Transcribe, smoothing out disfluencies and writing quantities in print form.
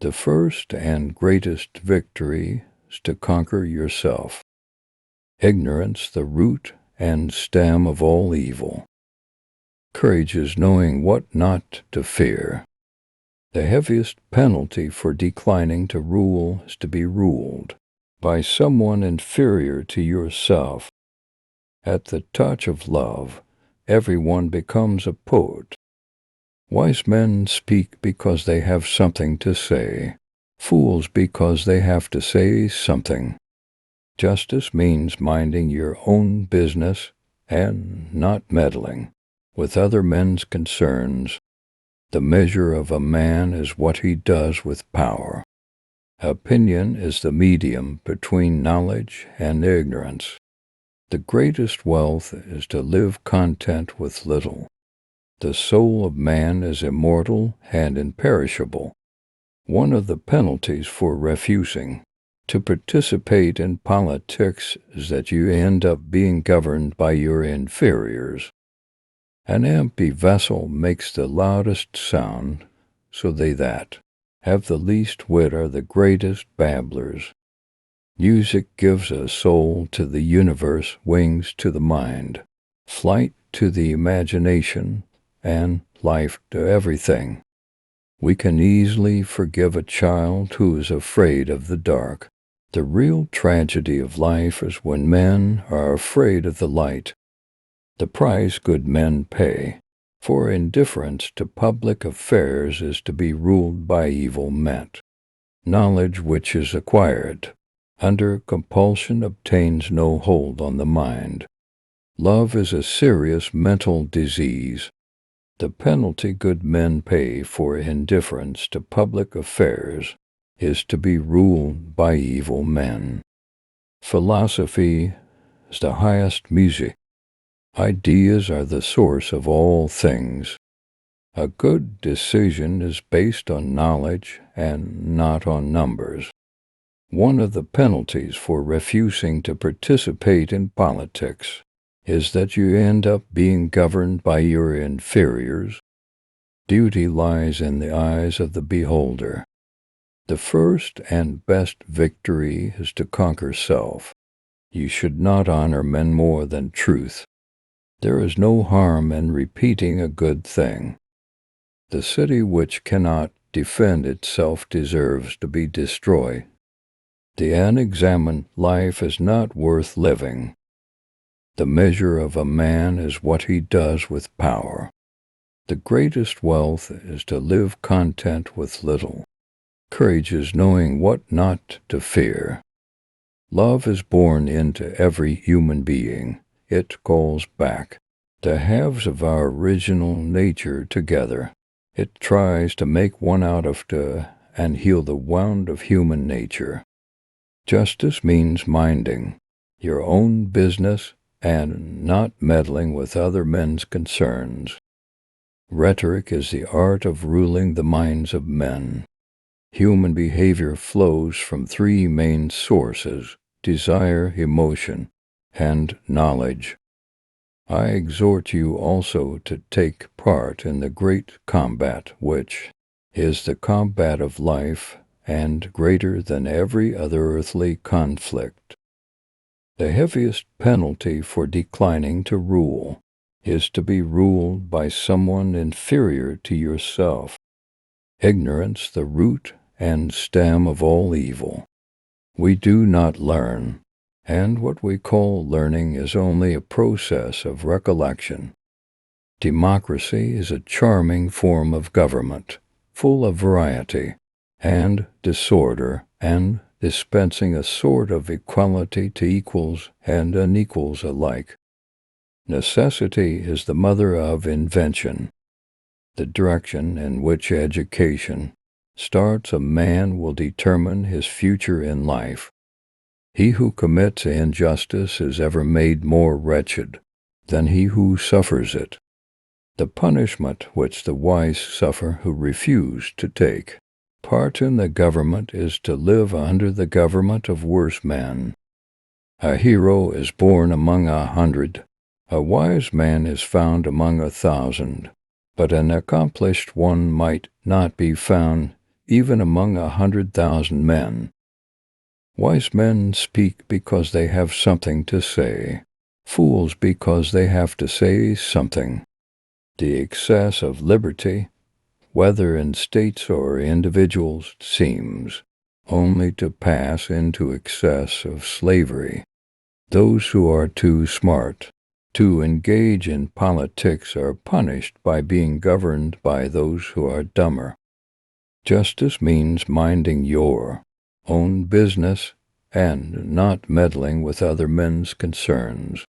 The first and greatest victory is to conquer yourself. Ignorance, the root and stem of all evil. Courage is knowing what not to fear. The heaviest penalty for declining to rule is to be ruled by someone inferior to yourself. At the touch of love, everyone becomes a poet. Wise men speak because they have something to say, fools because they have to say something. Justice means minding your own business and not meddling with other men's concerns. The measure of a man is what he does with power. Opinion is the medium between knowledge and ignorance. The greatest wealth is to live content with little. The soul of man is immortal and imperishable. One of the penalties for refusing to participate in politics is that you end up being governed by your inferiors. An empty vessel makes the loudest sound, so they that have the least wit are the greatest babblers. Music gives a soul to the universe, wings to the mind, flight to the imagination, and life to everything. We can easily forgive a child who is afraid of the dark. The real tragedy of life is when men are afraid of the light. The price good men pay for indifference to public affairs is to be ruled by evil men. Knowledge which is acquired under compulsion obtains no hold on the mind. Love is a serious mental disease. The penalty good men pay for indifference to public affairs is to be ruled by evil men. Philosophy is the highest music. Ideas are the source of all things. A good decision is based on knowledge and not on numbers. One of the penalties for refusing to participate in politics is that you end up being governed by your inferiors. Duty lies in the eyes of the beholder. The first and best victory is to conquer self. You should not honor men more than truth. There is no harm in repeating a good thing. The city which cannot defend itself deserves to be destroyed. The unexamined life is not worth living. The measure of a man is what he does with power. The greatest wealth is to live content with little. Courage is knowing what not to fear. Love is born into every human being. It calls back the halves of our original nature together. It tries to make one out of two and heal the wound of human nature. Justice means minding your own business and not meddling with other men's concerns. Rhetoric is the art of ruling the minds of men. Human behavior flows from three main sources: desire, emotion, and knowledge. I exhort you also to take part in the great combat, which is the combat of life and greater than every other earthly conflict. The heaviest penalty for declining to rule is to be ruled by someone inferior to yourself. Ignorance, the root and stem of all evil. We do not learn, and what we call learning is only a process of recollection. Democracy is a charming form of government, full of variety and disorder, and dispensing a sort of equality to equals and unequals alike. Necessity is the mother of invention. The direction in which education starts a man will determine his future in life. He who commits injustice is ever made more wretched than he who suffers it. The punishment which the wise suffer who refuse to take part in the government is to live under the government of worse men. A hero is born among 100. A wise man is found among 1,000. But an accomplished one might not be found even among 100,000 men. Wise men speak because they have something to say, fools because they have to say something. The excess of liberty, whether in states or individuals, seems only to pass into excess of slavery. Those who are too smart to engage in politics are punished by being governed by those who are dumber. Justice means minding your own business and not meddling with other men's concerns.